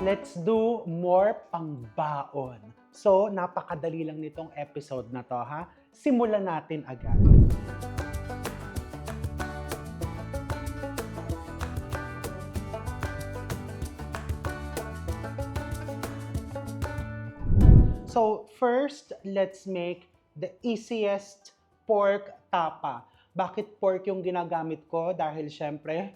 Let's do more pangbaon. So, napakadali lang nitong episode na to, ha? Simulan natin agad. So, first, let's make the easiest pork tapa. Bakit pork yung ginagamit ko? Dahil syempre,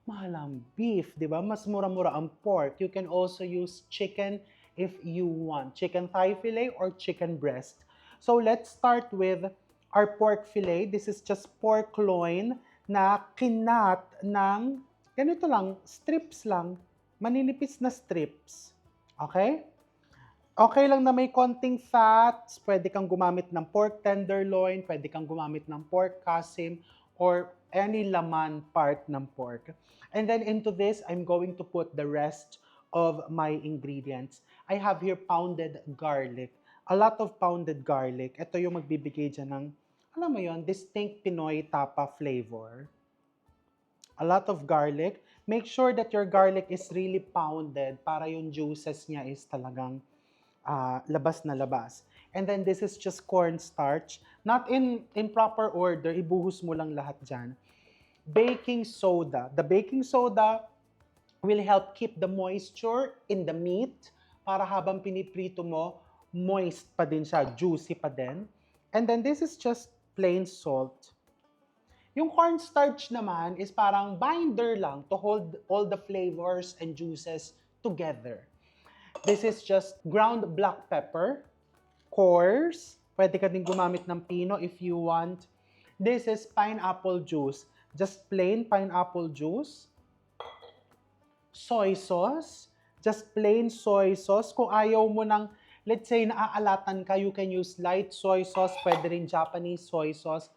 mahal ang beef, di ba? Mas mura-mura ang pork. You can also use chicken if you want. Chicken thigh fillet or chicken breast. So, let's start with our pork fillet. This is just pork loin na kinat ng, ganito lang, strips lang. Maninipis na strips. Okay? Okay lang na may konting fats, pwede kang gumamit ng pork tenderloin, pwede kang gumamit ng pork kasim, or any laman part ng pork. And then into this, I'm going to put the rest of my ingredients. I have here pounded garlic. A lot of pounded garlic. Ito yung magbibigay dyan ng, alam mo yon, distinct Pinoy tapa flavor. A lot of garlic. Make sure that your garlic is really pounded para yung juices niya is talagang labas na labas. And then this is just cornstarch. Not in proper order, ibuhos mo lang lahat dyan. Baking soda. The baking soda will help keep the moisture in the meat para habang piniprito mo, moist pa din siya, juicy pa din. And then this is just plain salt. Yung cornstarch naman is parang binder lang to hold all the flavors and juices together. This is just ground black pepper, coarse. Pwede ka din gumamit ng pino if you want. This is pineapple juice. Just plain pineapple juice. Soy sauce. Just plain soy sauce. Kung ayaw mo ng, let's say, naaalatan ka, you can use light soy sauce. Pwede rin Japanese soy sauce.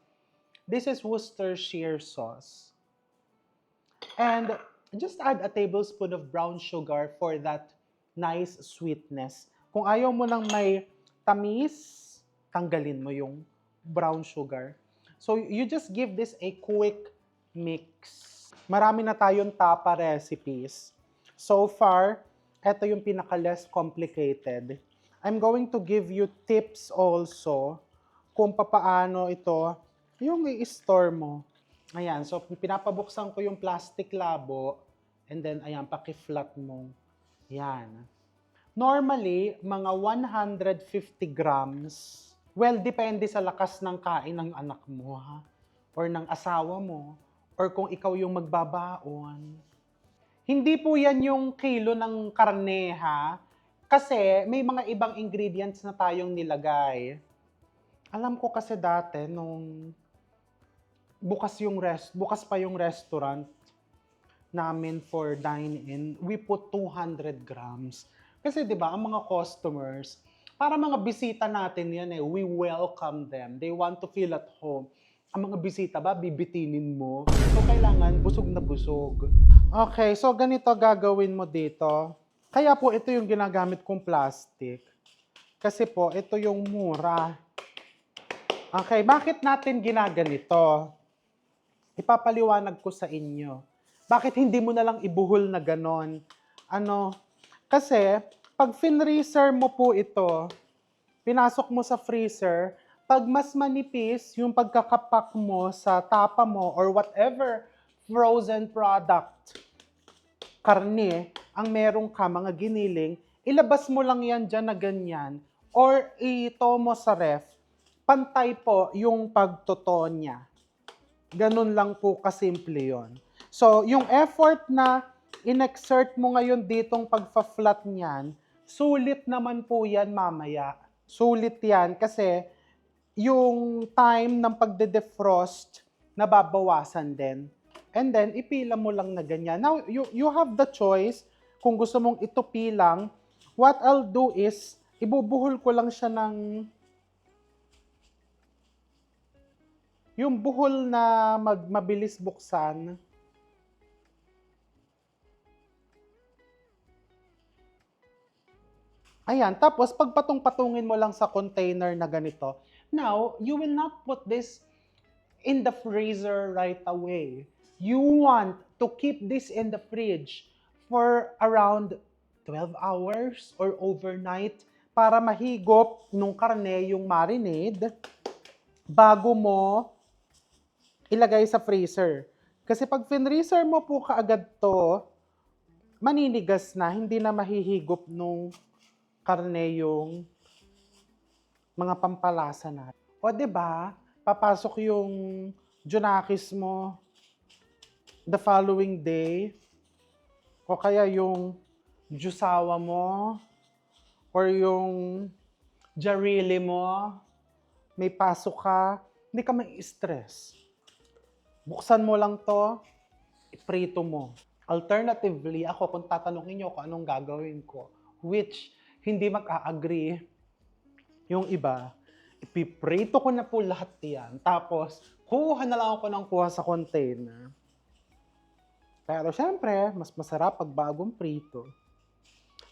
This is Worcestershire sauce. And just add a tablespoon of brown sugar for that nice sweetness. Kung ayaw mo ng may tamis, tanggalin mo yung brown sugar. So, you just give this a quick mix. Marami na tayong tapa recipes. So far, ito yung pinaka-less complicated. I'm going to give you tips also kung papaano ito yung i-store mo. Ayan, so pinapabuksan ko yung plastic labo and then, ayan, paki-flat mo. Yan. Normally, mga 150 grams. Well, depende sa lakas ng kain ng anak mo, ha? Or ng asawa mo. Or kung ikaw yung magbabaon. Hindi po yan yung kilo ng karne, ha? Kasi may mga ibang ingredients na tayong nilagay. Alam ko kasi dati, nung bukas pa yung restaurant namin for dine-in, we put 200 grams. Kasi 'di ba, ang mga customers, para mga bisita natin yan eh, we welcome them. They want to feel at home. Ang mga bisita ba, bibitinin mo? So, kailangan busog na busog. Okay, so ganito gagawin mo dito. Kaya po, ito yung ginagamit kong plastic. Kasi po, ito yung mura. Okay, bakit natin ginaganito? Ipapaliwanag ko sa inyo. Bakit hindi mo na lang ibuhol na ganon? Kasi, pag finreezer mo po ito, pinasok mo sa freezer, pag mas manipis yung pagkakapak mo sa tapa mo or whatever frozen product, karne, ang meron ka, mga giniling, ilabas mo lang yan dyan na ganyan or ito mo sa ref, pantay po yung pagtoto niya. Ganun lang po kasimple yon. So, yung effort na in-exert mo ngayon ditong pagpa-flat niyan, sulit naman po yan mamaya. Sulit yan kasi yung time ng pagde-defrost nababawasan din. And then, ipila mo lang na ganyan. Now, you have the choice kung gusto mong itupi lang. What I'll do is, ibubuhol ko lang siya ng yung buhol na mabilis buksan. Ayan, tapos pagpatong-patungin mo lang sa container na ganito. Now, you will not put this in the freezer right away. You want to keep this in the fridge for around 12 hours or overnight para mahigop nung karne yung marinade bago mo ilagay sa freezer. Kasi pag finreezer mo po kaagad to, maninigas na, hindi na mahihigop nung karne yung mga pampalasa natin. O 'di ba? Papasok yung Junakis mo the following day o kaya yung Jusawa mo or yung Jarili mo, may pasok ka, hindi ka may stress. Buksan mo lang to, iprito mo. Alternatively, ako kung tatanungin niyo kung anong gagawin ko, which hindi mag-a-agree yung iba, ipiprito ko na po lahat yan. Tapos, kuha na lang ako ng kuha sa container. Pero syempre, mas masarap pag bagong prito.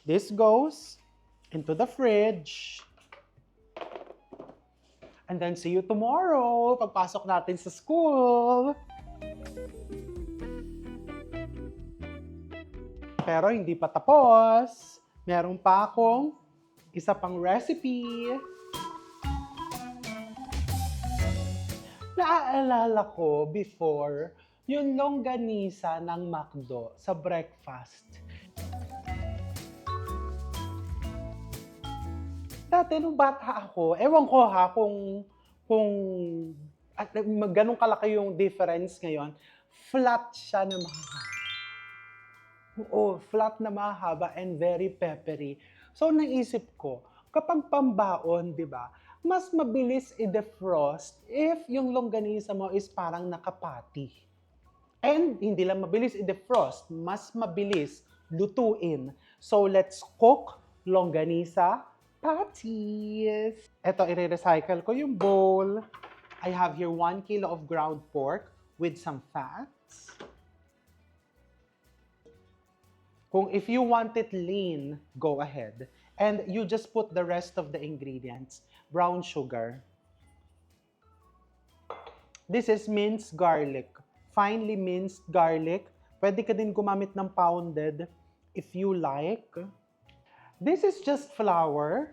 This goes into the fridge. And then see you tomorrow pagpasok natin sa school. Pero hindi pa tapos. Meron pa akong isa pang recipe. Naaalala ko before yung longganisa ng McDo sa breakfast. Dati nung bata ako, ewan ko ha kung ganun kalaki yung difference ngayon, flat siya na mahaba. Oo, flat na mahaba and very peppery. So naisip ko, kapag pambaon, di ba, mas mabilis i-defrost if yung longganisa mo is parang nakapati. And hindi lang mabilis i-defrost, mas mabilis lutuin. So let's cook longganisa patties. Ito, i-recycle ko yung bowl. I have here 1 kilo of ground pork with some fats. If you want it lean, go ahead. And you just put the rest of the ingredients. Brown sugar. This is minced garlic. Finely minced garlic. Pwede ka din gumamit ng pounded if you like. This is just flour.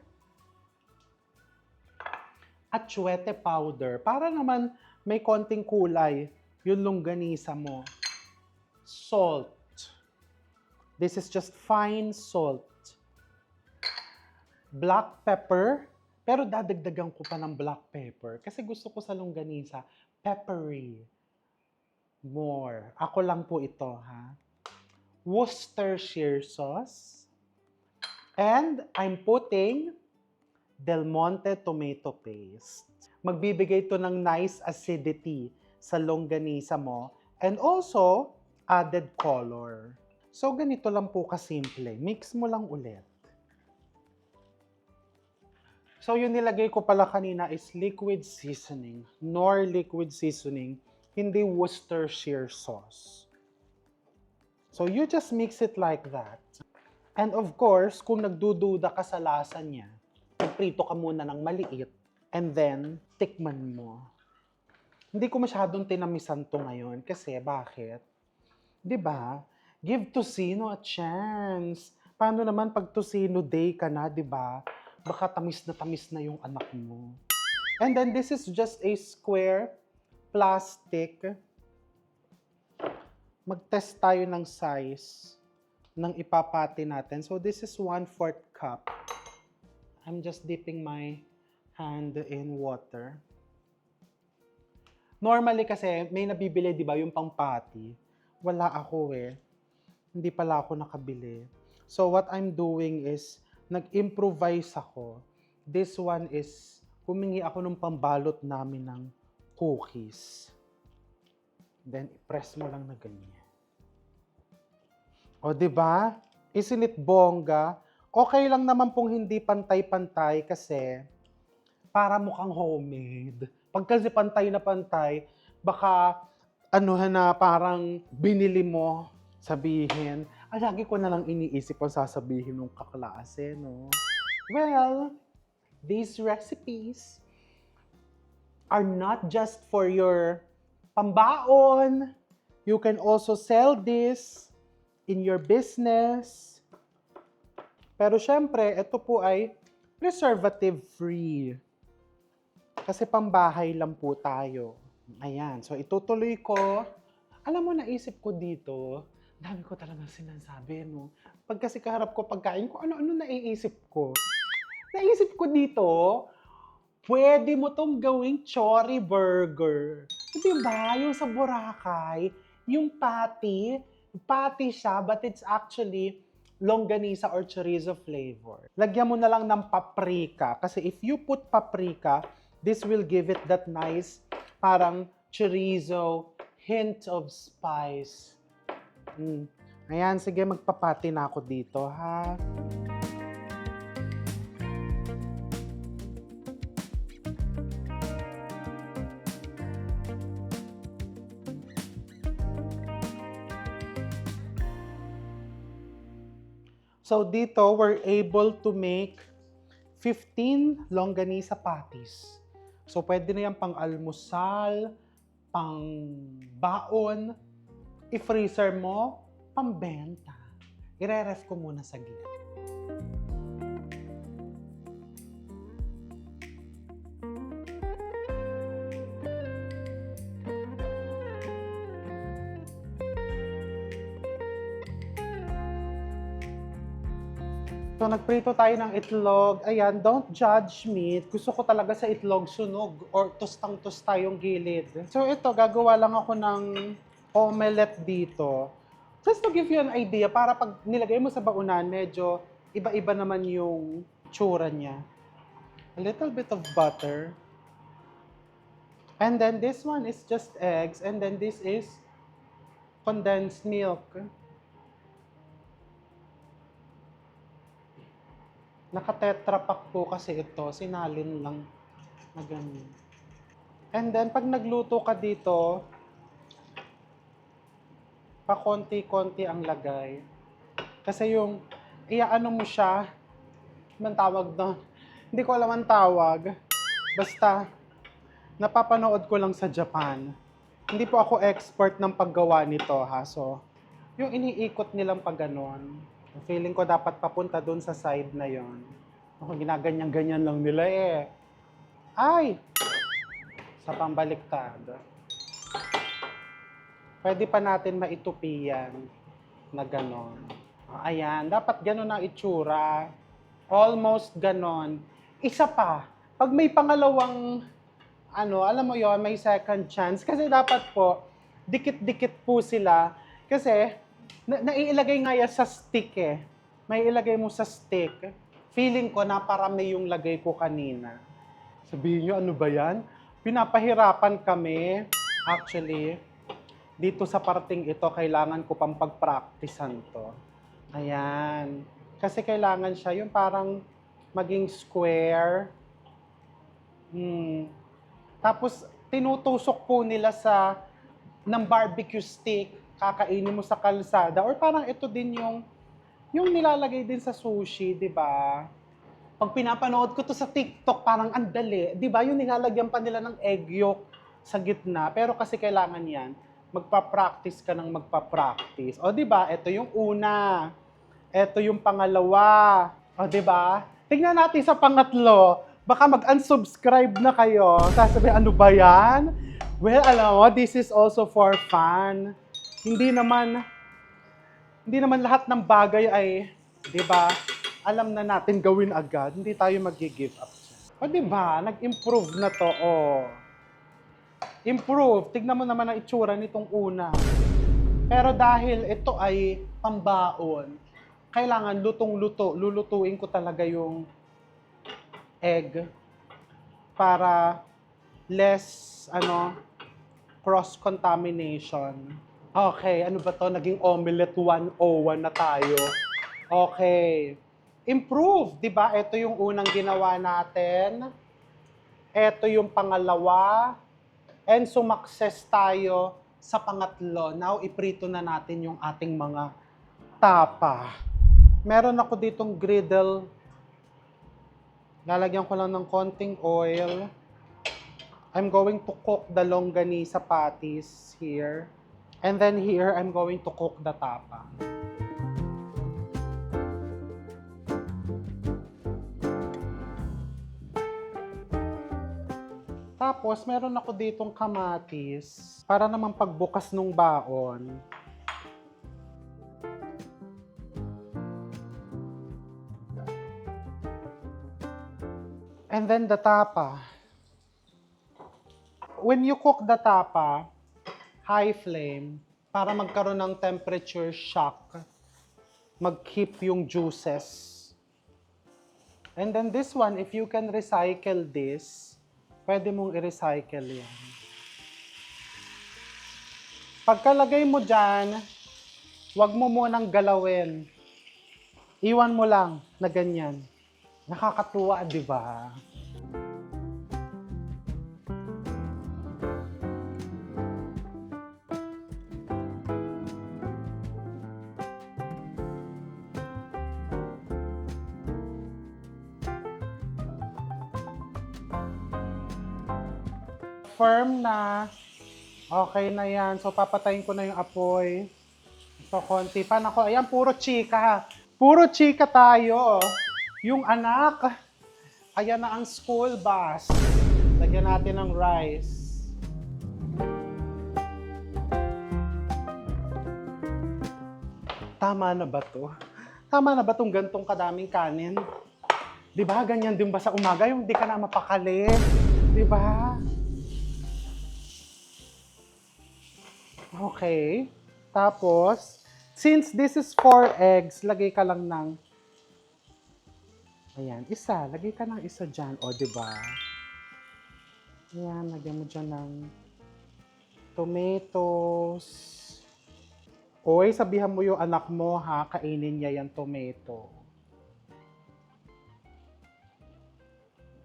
Atsuete powder. Para naman may konting kulay yung longganisa mo. Salt. This is just fine salt. Black pepper. Pero dadagdagan ko pa ng black pepper. Kasi gusto ko sa longganisa, peppery. More. Ako lang po ito, ha? Worcestershire sauce. And I'm putting Del Monte tomato paste. Magbibigay to ng nice acidity sa longganisa mo and also added color. So ganito lang po kasimple. Mix mo lang ulit. So yung nilagay ko pala kanina is liquid seasoning. Nor liquid seasoning, hindi Worcestershire sauce. So you just mix it like that. And of course, kung nagdududa ka sa lasa niya, magprito ka muna ng maliit and then tikman mo. Hindi ko masyadong tinamisan to ngayon kasi bakit? 'Di ba? Give tocino a chance. Paano naman pag tocino day ka na, 'di ba? Baka tamis na yung anak mo. And then this is just a square plastic. Mag-test tayo ng size ng ipapati natin. So this is 1/4 cup. I'm just dipping my hand in water. Normally kasi may nabibili, 'di ba, yung pangpati. Wala ako eh. Hindi pala ako nakabili. So what I'm doing is nag-improvise ako. This one is humingi ako ng pambalot namin ng cookies. Then i-press mo lang na ganyan. O, 'di ba? Isn't it bongga? Okay lang naman pong hindi pantay-pantay kasi para mukhang homemade. Pag kasi pantay na pantay, baka na parang binili mo, sabihin. Lagi ko na lang iniisip ang sasabihin ng kaklase, no? Well, these recipes are not just for your pambaon. You can also sell this in your business. Pero syempre, ito po ay preservative-free. Kasi pambahay lang po tayo. Ayan, so itutuloy ko. Alam mo, naisip ko dito, dami ko talagang sinasabi, no? Pag kasi kaharap ko pagkain ko, ano-ano naiisip ko. Naisip ko dito, pwede mo tong gawing chori burger. Di ba? Yung sa Boracay, yung patty siya, but it's actually longganisa or chorizo flavor. Lagyan mo na lang ng paprika. Kasi if you put paprika, this will give it that nice, parang chorizo, hint of spice. Ayan, sige, magpapati na ako dito, ha? So dito, we're able to make 15 longganisa patties. So pwede na yan pang almusal, pang baon, i-freezer mo, pambenta. Ire-ref ko muna saglit. So, nagprito tayo ng itlog. Ayan, don't judge me. Gusto ko talaga sa itlog sunog or tostang-tosta yung gilid. So, ito, gagawa lang ako ng omelette dito. Just to give you an idea, para pag nilagay mo sa baunan, medyo iba-iba naman yung tsura niya. A little bit of butter. And then this one is just eggs. And then this is condensed milk. Naka-tetra pack po kasi ito. Sinalin lang na ganun. And then, pag nagluto ka dito, pa-konti-konti ang lagay. Kasi yung, iaano mo siya, man tawag doon. Hindi ko alam ang tawag. Basta, napapanood ko lang sa Japan. Hindi po ako expert ng paggawa nito, ha. So, yung iniikot nilang pag ganon. Feeling ko dapat papunta doon sa side na yon. Ako, ginaganyan-ganyan lang nila eh. Ay! Sa pambaliktad. Pwede pa natin maitupi yan na ganon. Ayan, dapat ganon ang itsura. Almost ganon. Isa pa, pag may pangalawang, alam mo yon, may second chance. Kasi dapat po, dikit-dikit po sila. Kasi, naiilagay nga yan sa stick eh. May ilagay mo sa stick. Feeling ko na parami yung lagay ko kanina. Sabihin nyo, ano ba yan? Pinapahirapan kami. Actually, dito sa parting ito, kailangan ko pang pag-practicean to. Ayan. Kasi kailangan siya yung parang maging square. Tapos, tinutusok po nila ng barbecue stick, kakainin mo sa kalsada. Or parang ito din yung nilalagay din sa sushi, di ba? Pag pinapanood ko to sa TikTok, parang andali. Di ba? Yung nilalagyan pa nila ng egg yolk sa gitna. Pero kasi kailangan yan, magpa-practice ka ng magpa-practice. O di ba? Ito yung una. Ito yung pangalawa. O di ba? Tingnan natin sa pangatlo. Baka mag-unsubscribe na kayo. Sasabihin, ano ba yan? Well, alam mo, this is also for fun. Hindi naman lahat ng bagay ay, 'di ba? Alam na natin gawin agad. Hindi tayo magi-give up. O 'di ba? Nag-improve na 'to, oh. Improve. Tignan mo naman ang itsura nitong una. Pero dahil ito ay pambaon, kailangan lutong-luto. Lulutuin ko talaga yung egg para less cross-contamination. Okay, ano ba to? Naging omelette 101 na tayo. Okay. Improve, di ba? Ito yung unang ginawa natin. Ito yung pangalawa. And sumakses tayo sa pangatlo. Now, iprito na natin yung ating mga tapa. Meron ako ditong griddle. Lalagyan ko lang ng konting oil. I'm going to cook the longganisa patties here. And then here, I'm going to cook the tapa. Tapos, meron ako ditong kamatis para naman pagbukas nung baon. And then the tapa. When you cook the tapa, high flame, para magkaroon ng temperature shock, mag-keep yung juices. And then this one, if you can recycle this, pwede mong i-recycle yan. Pagkalagay mo dyan, wag mo munang galawin. Iwan mo lang na ganyan. Nakakatuwa, di ba? Firm na. Okay na yan. So, papatayin ko na yung apoy. So, konti pa. Nako, ayan, puro chika. Puro chika tayo. Yung anak, ayan na ang school bus. Lagyan natin ng rice. Tama na ba to? Tama na ba tong gantong kadaming kanin? Di ba? Ganyan din ba sa umaga? Yung di ka na mapakali. Di ba? Okay. Tapos, since this is 4 eggs, lagay ka lang ng, ayan, isa. Lagay ka ng isa dyan. O, diba? Ayan, lagyan mo dyan ng tomatoes. Oy, sabihan mo yung anak mo, ha? Kainin niya yung tomato.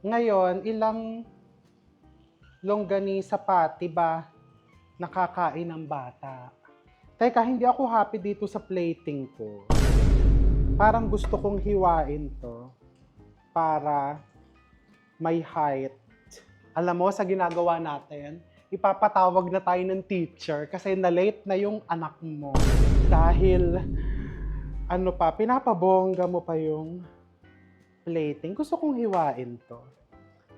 Ngayon, ilang longganisa pa, diba? Nakakain ng bata. Teka, hindi ako happy dito sa plating ko. Parang gusto kong hiwain to para may height. Alam mo, sa ginagawa natin, ipapatawag na tayo ng teacher kasi na-late na yung anak mo. Dahil, pinapabongga mo pa yung plating. Gusto kong hiwain to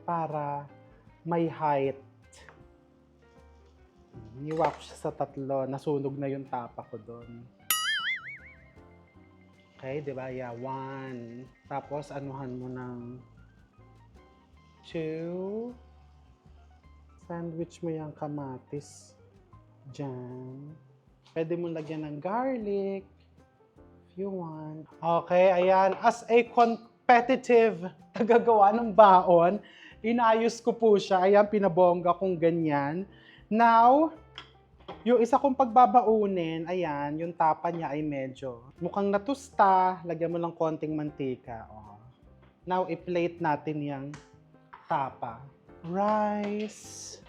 para may height. Niwa ko siya sa 3. Nasunog na yung tapa ko doon. Okay, di ba? Yeah, 1. Tapos, anuhan mo ng 2. Sandwich mo yung kamatis. Diyan. Pwede mo lagyan ng garlic. If you want. Okay, ayan. As a competitive tagagawa ng baon, inayos ko po siya. Ayan, pinabongga kong ganyan. Now, yung isa kong pagbabaunin, ayan, yung tapa niya ay medyo mukhang natusta. Lagyan mo ng konting mantika. Oh. Now, i-plate natin yung tapa. Rice.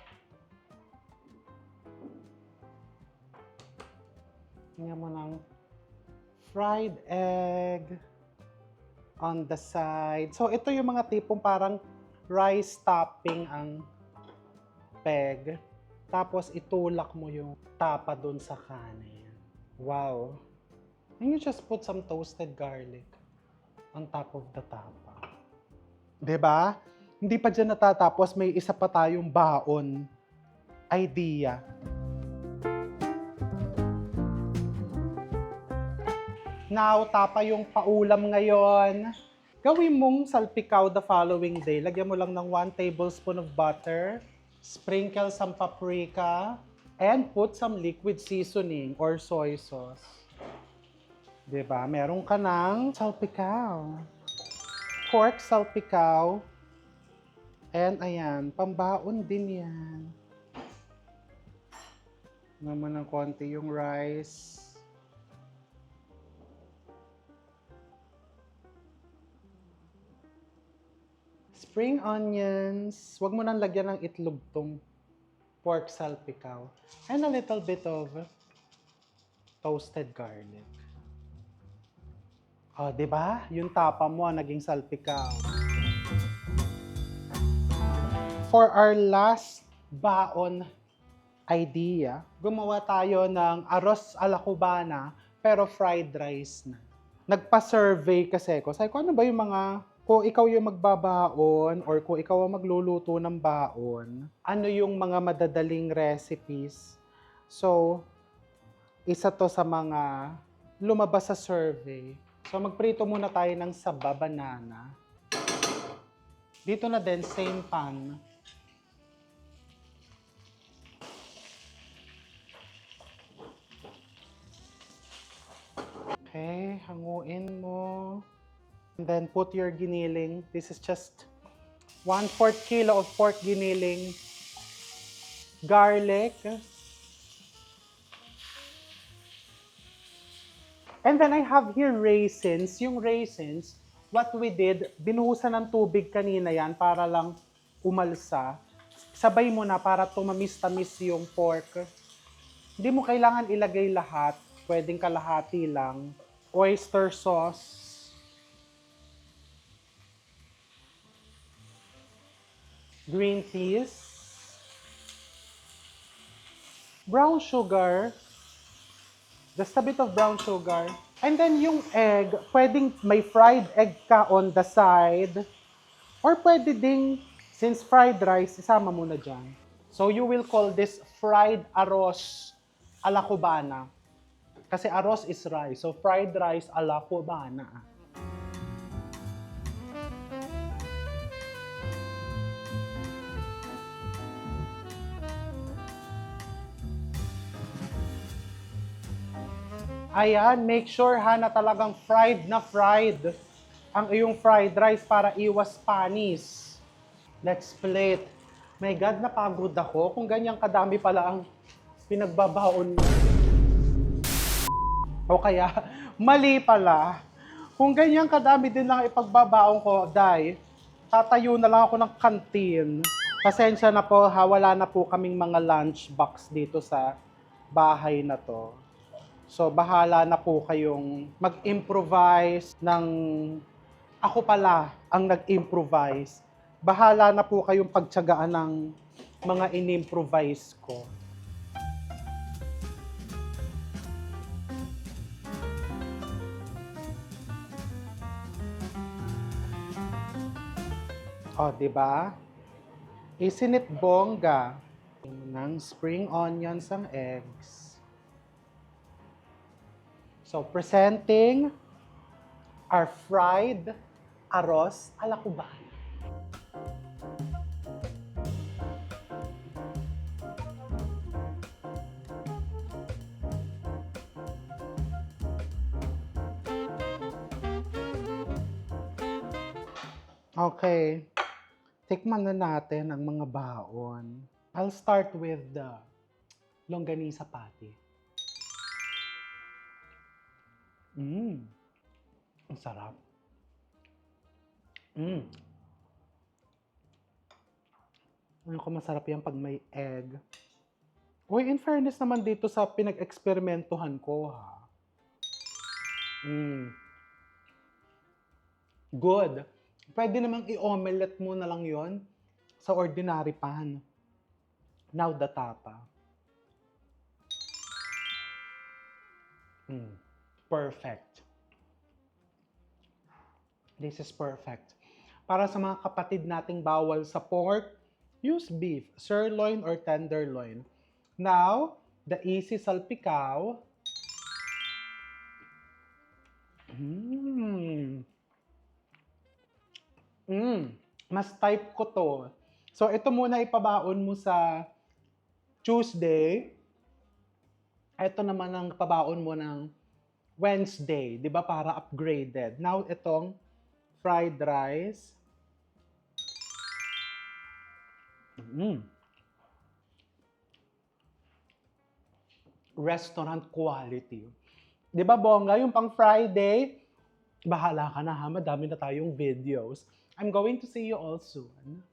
Lagyan mo ng fried egg on the side. So, ito yung mga tipong parang rice topping ang peg. Tapos, itulak mo yung tapa doon sa kanin. Wow. And you just put some toasted garlic on top of the tapa. Diba? Hindi pa dyan natatapos, may isa pa tayong baon idea. Now, tapa yung paulam ngayon. Gawin mong salpikaw the following day. Lagyan mo lang ng 1 tablespoon of butter. Sprinkle some paprika, and put some liquid seasoning or soy sauce. Diba? Meron ka ng salpikaw. Pork salpikaw. And ayan, pambaon din yan. Naman ng konti yung rice. Spring onions. Huwag mo nang lagyan ng itlog tong pork salpikaw. And a little bit of toasted garlic. O, di ba? Yung tapa mo naging salpikaw. For our last baon idea, gumawa tayo ng arroz a la cubana pero fried rice na. Nagpa-survey kasi ko. Sabi ko, ano ba yung mga kung ikaw yung magbabaon or kung ikaw ang magluluto ng baon, ano yung mga madadaling recipes? So, isa to sa mga lumabas sa survey. So, magprito muna tayo ng saba banana. Dito na din, same pan. Okay, hanguin mo. And then put your giniling. This is just 1/4 kilo of pork giniling. Garlic. And then I have here raisins. Yung raisins, what we did, binuhusan ng tubig kanina yan para lang umalsa. Sabay mo na para tumamis-tamis yung pork. Hindi mo kailangan ilagay lahat. Pwedeng kalahati lang. Oyster sauce. Green peas. Brown sugar. Just a bit of brown sugar. And then yung egg, pwedeng may fried egg ka on the side. Or pwede ding, since fried rice, isama mo na dyan. So you will call this fried arroz a la cubana. Kasi arroz is rice. So fried rice a la cubana. Ayan, make sure ha na talagang fried na fried ang iyong fried rice para iwas panis. Let's plate. My God, napagod ako kung ganyan kadami pala ang pinagbabaon mo. O kaya, mali pala. Kung ganyan kadami din lang ipagbabaon ko, Day, tatayo na lang ako ng kantin. Pasensya na po ha, wala na po kaming mga lunch box dito sa bahay na to. So, bahala na po kayong mag-improvise ng... Ako pala ang nag-improvise. Bahala na po kayong pagtsagaan ng mga in-improvise ko. O, di ba? Isn't it bongga? Ng spring onions ang eggs. So, presenting our fried arroz a la cubana. Okay. Tikman na natin ang mga baon. I'll start with the longganisa patty. Ang sarap. Ano ko masarap yan pag may egg. Uy, in fairness naman dito sa pinag-eksperimentuhan ko, ha. Good. Pwede namang i-omelette mo na lang yon sa ordinary pan. Now the tapa. Perfect. This is perfect. Para sa mga kapatid nating bawal sa pork, use beef, sirloin or tenderloin. Now, the easy salpikaw. Mas type ko to. So, ito muna ipabaon mo sa Tuesday. Ito naman ang pabaon mo ng Wednesday, di ba, para upgraded. Now, itong fried rice. Restaurant quality. Di ba, bongga, yung pang Friday, bahala ka na ha, madami na tayong videos. I'm going to see you all soon.